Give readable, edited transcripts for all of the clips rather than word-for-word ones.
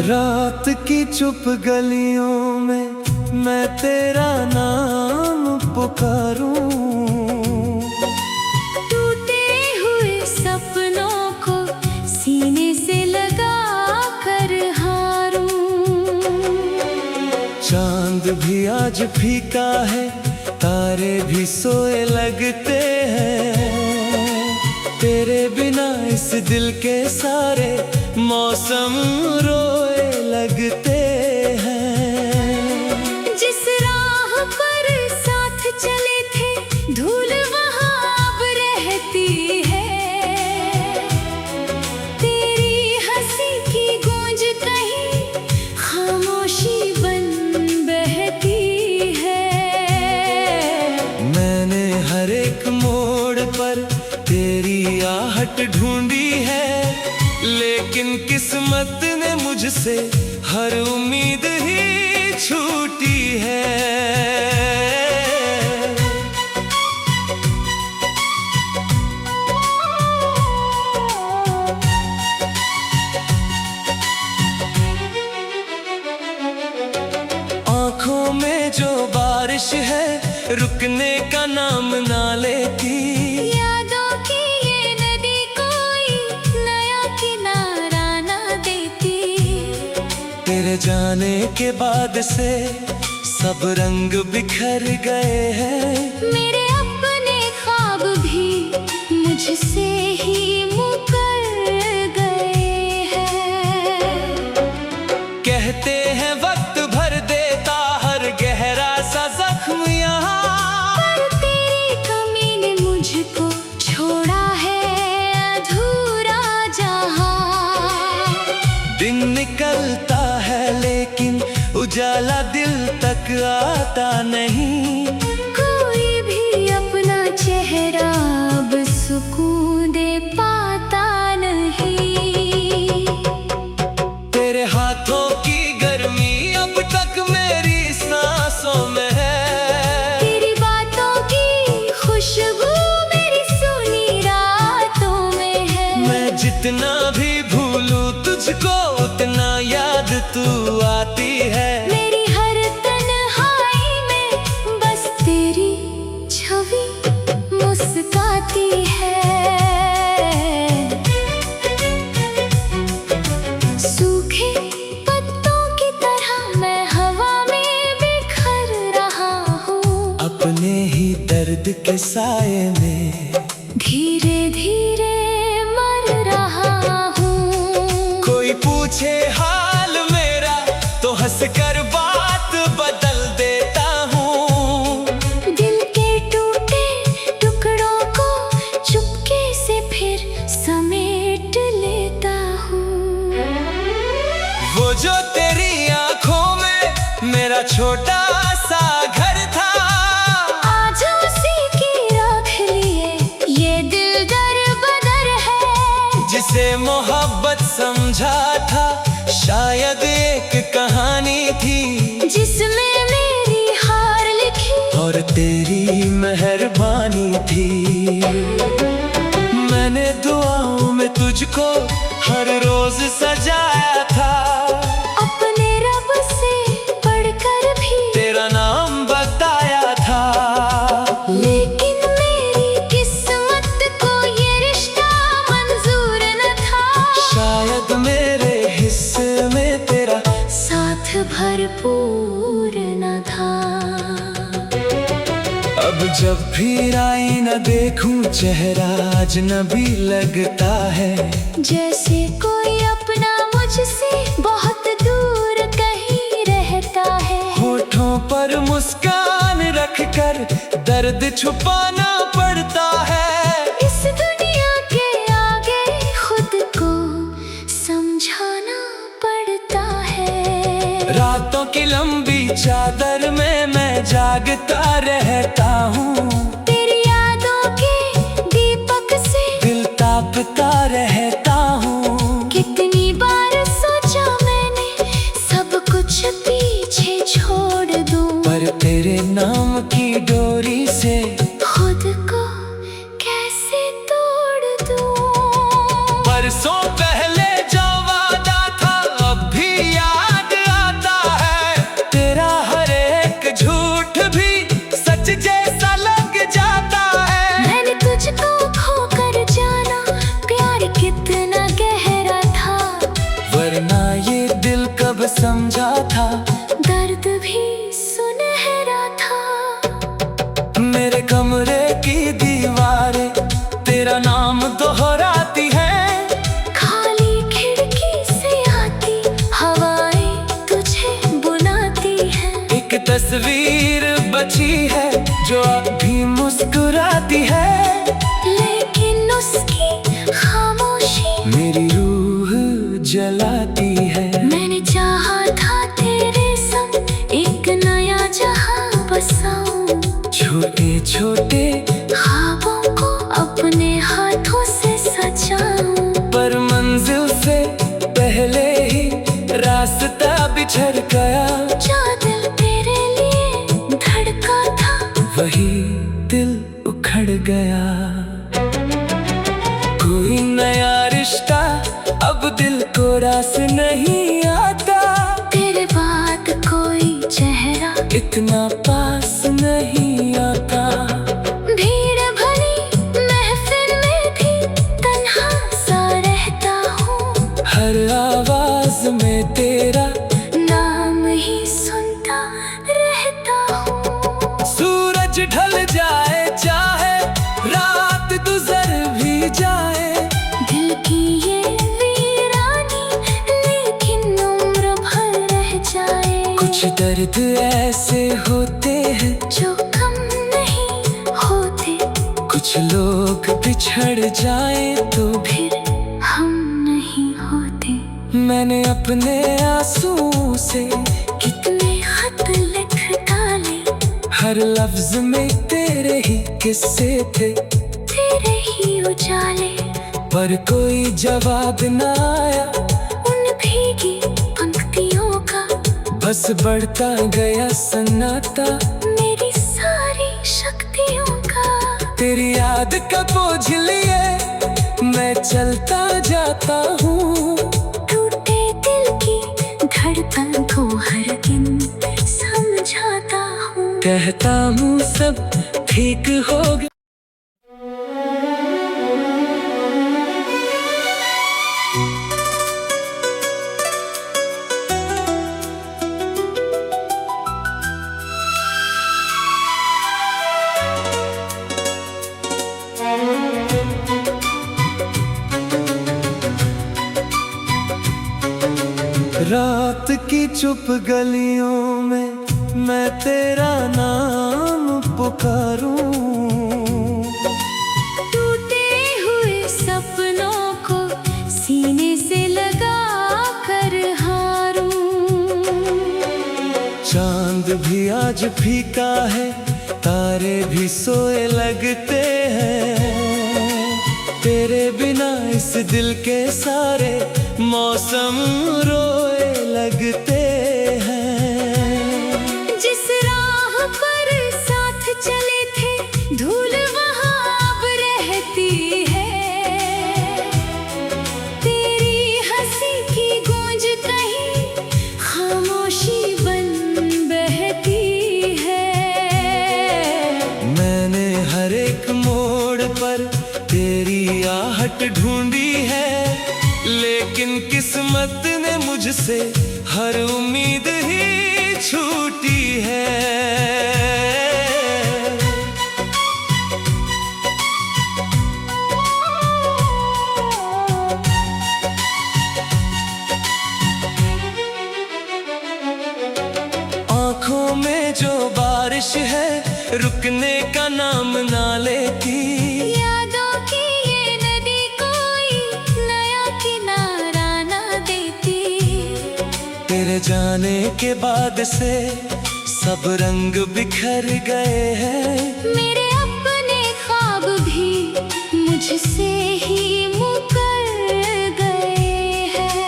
रात की चुप गलियों में मैं तेरा नाम पुकारूं। टूटे हुए सपनों को सीने से लगा कर हारूं। चांद भी आज फीका है, तारे भी सोए लगते हैं। तेरे बिना इस दिल के सारे मौसम रोए लगते हैं। जिस राह पर साथ चले थे धूल वहाँ अब रहती है। तेरी हंसी की गूंज कहीं खामोशी बन बहती है। मैंने हर एक मोड़ पर तेरी आहट ढूंढी है, लेकिन किस्मत ने मुझसे हर उम्मीद ही छूटी है। आँखों में जो बारिश है रुकने का नाम ना लेती। यादों की ये नदी कोई नया किनारा ना देती। तेरे जाने के बाद से सब रंग बिखर गए हैं। मेरे अपने ख्वाब भी मुझसे ही मुकर गए हैं। कहते हैं वक्त भर देता हर गहरा सा जख्म यहाँ, पर तेरी कमी ने मुझको छोड़ा है अधूरा जहां। दिन निकलता है लेकिन उजाला दिल तक आता नहीं। कोई भी अपना चेहरा अब सुकून दे पाता नहीं। तेरे हाथों की गर्मी अब तक मेरी सांसों में है। तेरी बातों की खुशबू मेरी सुनी रातों में है। मैं जितना भी भूलूं तुझको उतना याद तू आती है। मेरी हर तन्हाई में बस तेरी छवि मुस्काती है। सूखे पत्तों की तरह मैं हवा में बिखर रहा हूँ। अपने ही दर्द के साए में धीरे धीरे मर रहा हूँ। कोई पूछे हाल मेरा तो हंस कर बात बदल देता हूँ। दिल के टूटे टुकड़ों को चुपके से फिर समेट लेता हूँ। वो जो तेरी आंखों में मेरा छोटा सा घर था, आज उसी की रख लिए ये दिल दर बदर है। जिसे मोहब्बत समझा था शायद एक कहानी थी, जिसमें मेरी हार लिखी और तेरी मेहरबानी थी। मैंने दुआओं में तुझको हर रोज सजाया था। अपने रब से पढ़कर भी तेरा नाम बताया था। लेकिन मेरी किस्मत को ये रिश्ता मंजूर न था। शायद मेरे हिस्से में तेरा साथ भरपूर न था। अब जब भी आईना देखूं चेहरा अजनबी लगता है। जैसे कोई अपना मुझसे बहुत दूर कहीं रहता है। होठों पर मुस्कान रखकर दर्द छुपाना पड़ता है। इस दुनिया के आगे खुद को समझाना पड़ता है। रातों की लंबी चादर में मैं जागता रहता हूँ। तेरी यादों के दीपक से दिल तापता रहता हूँ। कितनी बार सोचा मैंने सब कुछ पीछे छोड़ दूं, पर तेरे नाम की डोरी से खुद को कैसे तोड़ दूं। बरसों पहले जो वादा था अब भी है, लेकिन उसकी खामोशी मेरी रूह जलाती है। मैंने चाहा था तेरे संग एक नया जहां बसाऊं, छोटे छोटे ख्वाबों को अपने हाथों से सजाऊं। पर मंजिल से पहले ही रास्ता बिछड़ गया। जो दिल तेरे लिए धड़का था, वही दिल उखड़ गया। कोई नया रिश्ता अब दिल को रास नहीं आता। तेरे बाद कोई चेहरा इतना पास नहीं आता। भीड़ भरी महफिल में भी तन्हा सा रहता हूँ, हर आवाज में तेरा नाम ही सुनता रहता हूँ। सूरज ढल जाए चाहे रात गुजर भी जाए, दिल की ये वीरानी लेकिन उम्र भर रह जाए। कुछ दर्द ऐसे होते हैं जो कम नहीं होते, कुछ लोग बिछड़ जाए तो फिर हम नहीं होते। मैंने अपने आंसू से कितने खत लिख डाले, हर लफ्ज में तेरे ही किस्से थे। तेरे ही उजाले, पर कोई जवाब न आया उन भीगी पंक्तियों का। बस बढ़ता गया सन्नाटा मेरी सारी शक्तियों का। तेरी याद का बोझ लिए मैं चलता जाता हूँ। टूटे दिल की धड़कन को हर दिन समझाता हूँ। कहता हूँ सब ठीक होगा। रात की चुप गलियों में मैं तेरा नाम पुकारूं। टूटे हुए सपनों को सीने से लगा कर हारूं। चांद भी आज फीका है, तारे भी सोए लगते हैं। तेरे बिना इस दिल के सारे मौसम रोए लगते हैं। जिस राह पर साथ चले थे धूल वहाँ अब रहती है। तेरी हंसी की गूंज कहीं खामोशी बन बहती है। मैंने हर एक मोड़ पर तेरी आहट ढूंढी है, लेकिन किस्मत ने मुझसे हर उम्मीद ही छूटी है। आँखों में जो बारिश है रुकने का नाम ना लेती। यादों की ये नदी कोई नया किनारा ना देती। तेरे जाने के बाद से सब रंग बिखर गए हैं। मेरे अपने ख्वाब भी मुझसे ही मुकर गए हैं।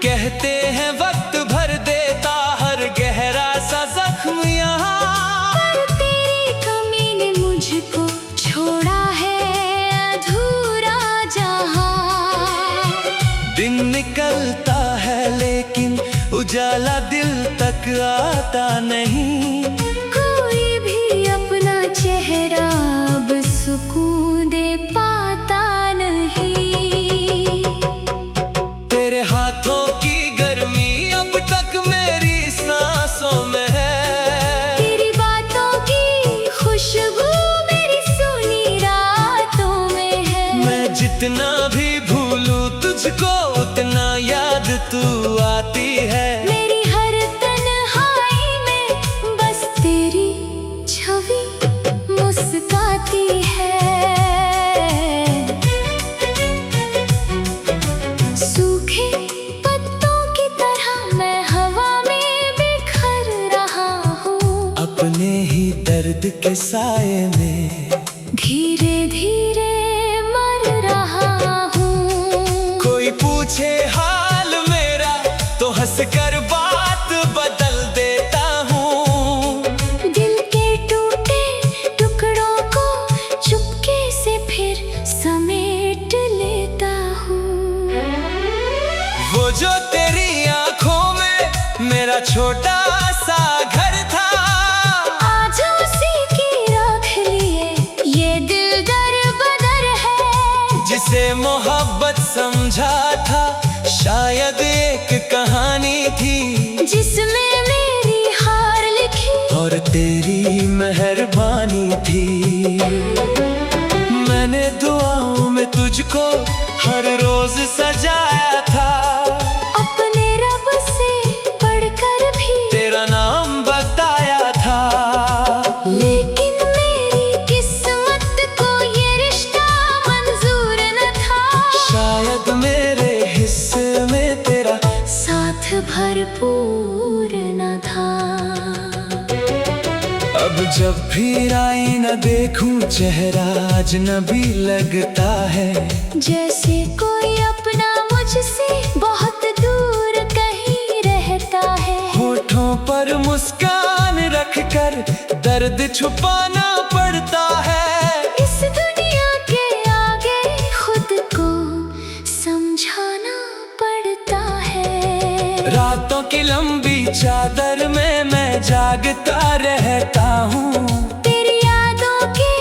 कहते हैं वक्त भर देता हर गहरा सा जख्म यहाँ, पर तेरी कमी ने मुझको छोड़ा है अधूरा जहां। दिन निकलता है लेकिन उजाला दिल तक आता नहीं। कोई भी अपना चेहरा अब सुकून दे पाता नहीं। तेरे हाथों की गर्मी अब तक मेरी सांसों में है। तेरी बातों की खुशबू मेरी सुनी रातों में है। मैं जितना भी भूलूं तुझको उतना याद तू आती है। मेरी हर तन्हाई में बस तेरी छवि मुस्कुराती मुस्काती है। सूखे पत्तों की तरह मैं हवा में बिखर रहा हूँ। अपने ही दर्द के साए में धीरे धीरे मर रहा हूँ। कोई पूछे हाल मेरा तो हंस कर बात बदल देता हूँ। दिल के टूटे टुकड़ों को चुपके से फिर समेट लेता हूँ। वो जो तेरी आंखों में मेरा छोटा सा घर था, आज उसी की रख लिए ये दिल दर बदर है। जिसे मोहब्बत समझा था शायद एक कहानी थी, जिसमें मेरी हार लिखी और तेरी मेहरबानी थी। मैंने दुआओं में तुझको हर रोज सजाया था, अपने रब से पढ़कर भी तेरा नाम बताया था। लेकिन मेरी किस्मत को ये रिश्ता मंजूर न था। शायद मेरे हिस्से में तेरा साथ भरपूर न था। अब जब भी आईना देखूं चेहरा अजनबी लगता है। जैसे कोई अपना मुझसे बहुत दूर कहीं रहता है। होठों पर मुस्कान रखकर दर्द छुपाना पड़ता है। इस दुनिया के आगे खुद को समझाना पड़ता है। रातों की लंबी चादर में मैं जागता रहता हूँ। तेरी यादों के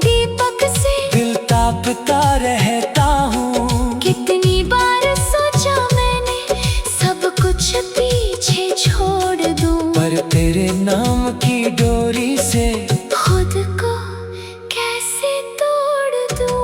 दीपक से दिल तापता रहता हूँ। कितनी बार सोचा मैंने सब कुछ पीछे छोड़ दूं, पर तेरे नाम की डोरी से खुद को कैसे तोड़ दूं।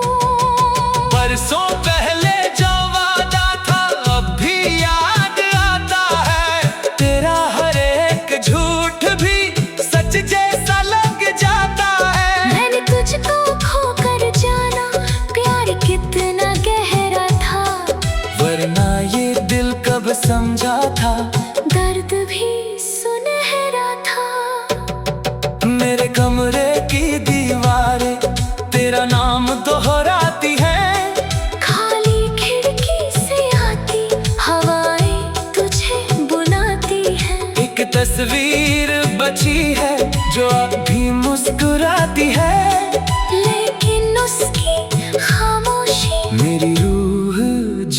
बरसों पहले जो वादा था अब भी याद आता है। तेरा हर एक झूठ भी सच जैसा लग जाता है। मैंने तुझको खोकर जाना प्यार कितना गहरा था। वरना ये दिल कब समझा था दर्द भी सुनहरा था। मेरे कमरे की दीवारें तेरा नाम दोहराती है। खाली खिड़की से आती हवाएं तुझे बुलाती हैं। एक तस्वीर बची है जो अब भी मुस्कुराती है। लेकिन उसकी खामोशी मेरी रूह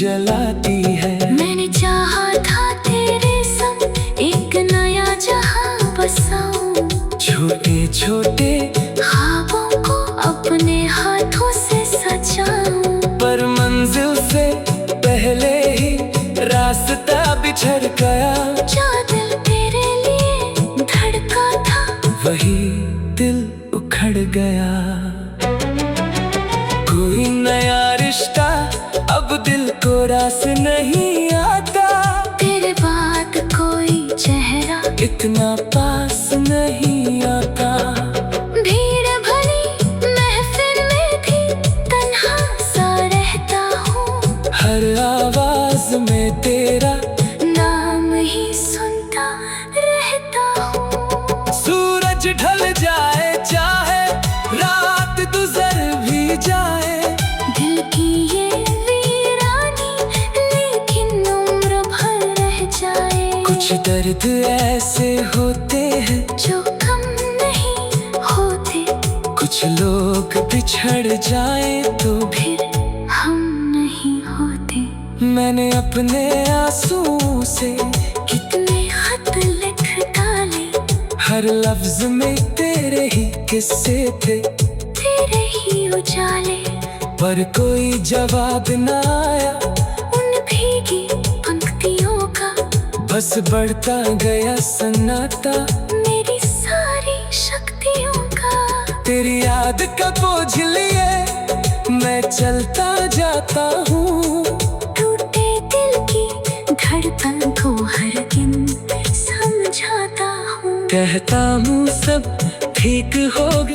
जलाती है। मैंने चाहा था तेरे संग एक नया जहां बसाऊं। छोटे छोटे ख्वाबों को अपने हाथों से सजाऊं। पर मंजिल से पहले ही रास्ता बिछड़ गया। जो दिल तेरे लिए धड़का था वही दिल उखड़ गया। कोई नया रिश्ता अब दिल को रास नहीं आता। तेरे बाद कोई चेहरा इतना पास नहीं आता। भीड़ भरी महफिल में भी तन्हा सा रहता हूँ। हर आवाज में तेरा नाम ही सुनता रहता हूँ। सूरज ढल जाए चाहे रात गुजर भी जाए। दिल की ये वीरानी लेकिन उम्र भर रह जाए। कुछ दर्द ऐसे होते हैं जो कम नहीं होते, कुछ लोग बिछड़ जाए तो फिर हम नहीं होते। मैंने अपने आंसुओं से कितने खत लिख डाले, हर लफ्ज में तेरे ही किस्से थे। तेरे ही उजाले, पर कोई जवाब न आया उन भीगी पंक्तियों का। बस बढ़ता गया सन्नाटा मेरी सारी शक्तियों का। तेरी याद का बोझ लिए मैं चलता जाता हूँ। टूटे दिल की धड़कन को हर दिन समझाता हूँ। कहता हूँ सब ठीक होगा।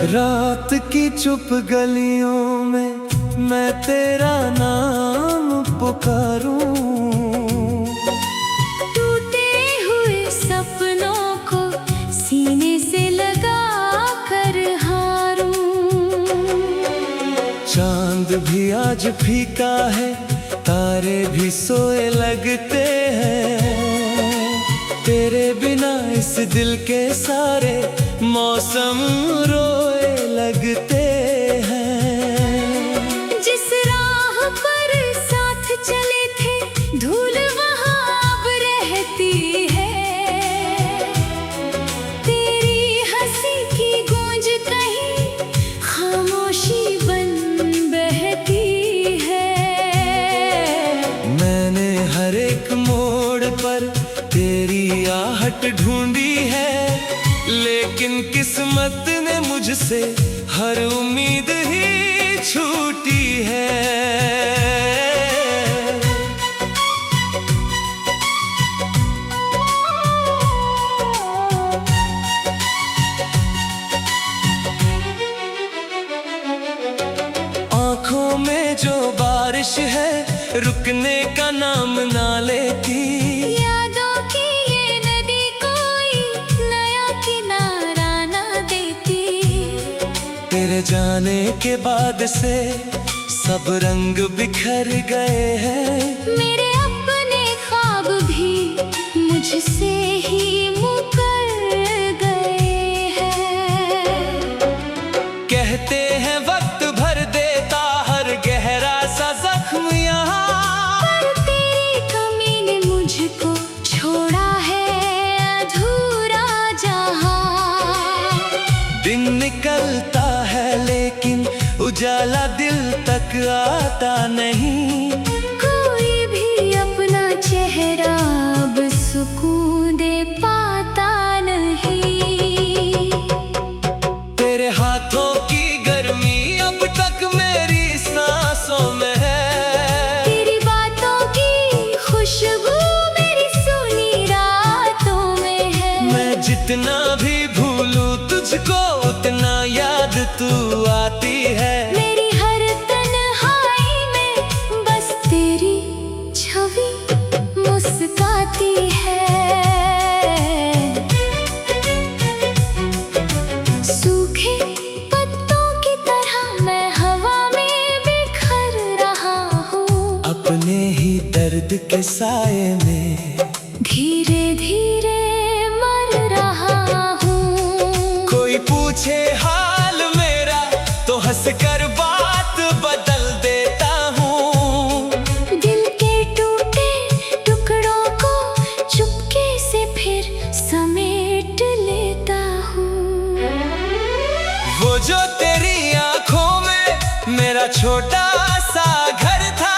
रात की चुप गलियों में मैं तेरा नाम पुकारूं, टूटे हुए सपनों को सीने से लगा कर हारूं। चांद भी आज फीका है, तारे भी सोए लगते हैं, तेरे बिना इस दिल के सारे मौसम रोए लगते हैं। जिस राह पर साथ चले थे धूल वहाँ अब रहती है, तेरी हंसी की गूंज कहीं खामोशी बन बहती है। मैंने हर एक मोड़ पर तेरी आहट ढूंढी है, लेकिन किस्मत ने मुझसे हर उम्मीद ही छूटी है। आँखों में जो बारिश है रुकने का नाम ना लेती, यादों की ये नदी कोई नया किनारा ना देती। तेरे जाने के बाद से सब रंग बिखर गए हैं, मेरे अपने ख्वाब भी मुझसे ही मुकर गए हैं। कहते हैं वक्त भर देता हर गहरा सा जख्म यहाँ, पर तेरी कमी ने मुझको छोड़ा है अधूरा जहां। दिन निकलता है लेकिन उजाला दिल तक आता नहीं, कोई भी अपना चेहरा अब सुकून दे पाता नहीं। तेरे हाथों की गर्मी अब तक मेरी सांसों में है, तेरी बातों की खुशबू मेरी सुनी रातों में है। मैं जितना भी भूलूं तुझको उतना याद तू आती है। मेरी हर तन्हाई में बस तेरी छवि मुस्काती है। सूखे पत्तों की तरह मैं हवा में बिखर रहा हूँ, अपने ही दर्द के साए में धीरे धीरे मर रहा हूँ। कोई पूछे हाल मेरा तो हंस कर बात बदल देता हूँ, दिल के टूटे टुकड़ों को चुपके से फिर समेट लेता हूँ। वो जो तेरी आंखों में मेरा छोटा सा घर था,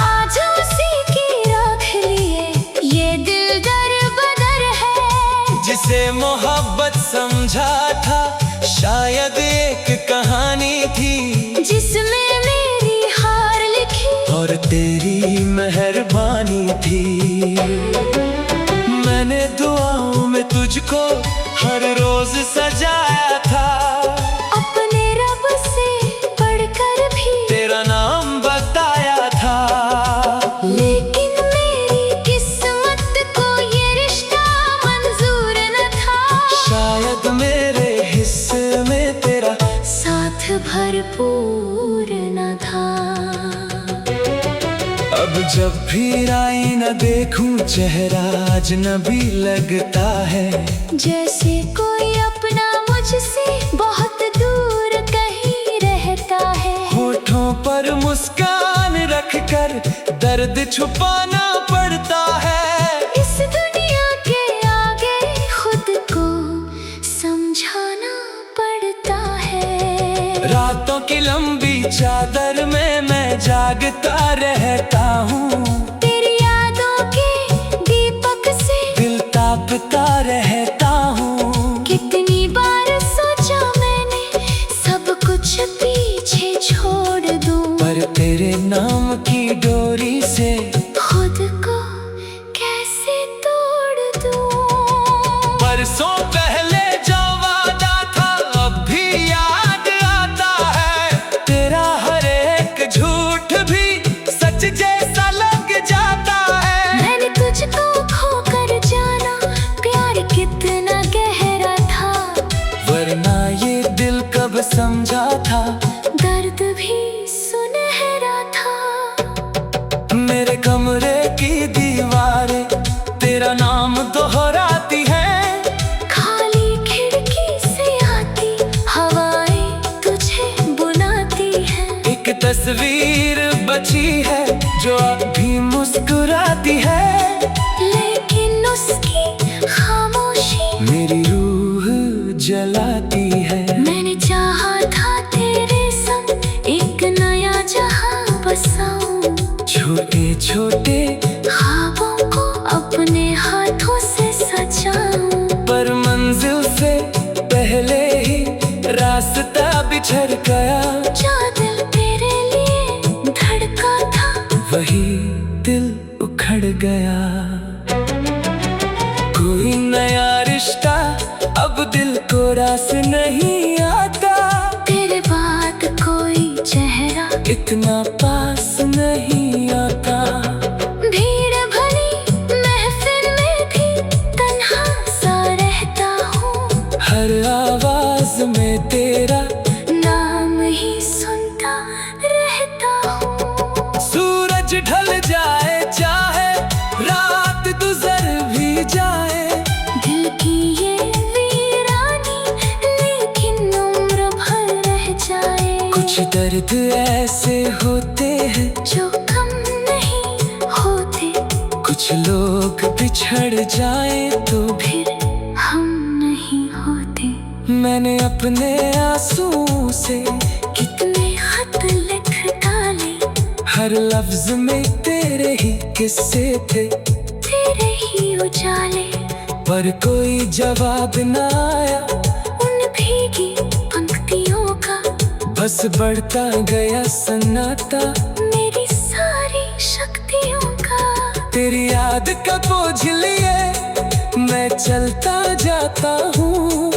आज उसी की राख लिए ये दिल दर बदर है। जिसे मोहब्बत समझा था शायद एक कहानी थी, जिसमें मेरी हार लिखी और तेरी मेहरबानी थी। मैंने दुआओं में तुझको हर रोज सजाया था, अपने रब से पढ़कर भी तेरा नाम बताया था, लेकिन मेरी किस्मत को ये रिश्ता मंजूर न था। शायद मेरे हिस्से में तेरा साथ भरपूर न था। अब जब भी आईना देखूं चेहरा अजनबी लगता है, जैसे कोई अपना मुझसे बहुत दूर कहीं रहता है। होठों पर मुस्कान रखकर दर्द छुपाना पड़ता है, इस दुनिया के आगे खुद को समझाना पड़ता है। रातों की लंबी चादर में मैं जागता रहता हूँ, तेरी यादों के दीपक से दिल तापता रहता हूँ। कितनी बार सोचा मैंने सब कुछ पीछे छोड़ दूं, पर तेरे नाम की डोरी से खुद को कैसे तोड़ दूं। बरसों पहले जो वादा था अब भी अब दिल को रास नहीं आता, तेरे बाद कोई चेहरा इतना पास नहीं आता। भीड़ भरी महफिल में भी तन्हा सा रहता हूँ, हर आवाज में तेरा नाम ही सुनता रहता हूँ। सूरज ढल जाए चाहे रात गुजर भी जाए, दिल की ये वीरानी लेकिन उम्र भर रह जाए। कुछ दर्द ऐसे होते हैं जो कम नहीं होते, कुछ लोग बिछड़ जाए तो फिर हम नहीं होते। मैंने अपने आंसू से कितने खत लिख डाले, हर लफ्ज में तेरे ही किस्से थे, तेरे ही उजाले। पर कोई जवाब ना आया उन भीगी पंक्तियों का, बस बढ़ता गया सन्नाटा मेरी सारी शक्तियों का। तेरी याद का बोझ लिए मैं चलता जाता हूँ,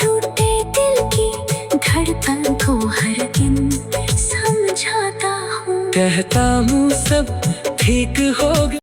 टूटे दिल की धड़कन को हर दिन समझाता हूँ। कहता हूँ सब ठीक होगा।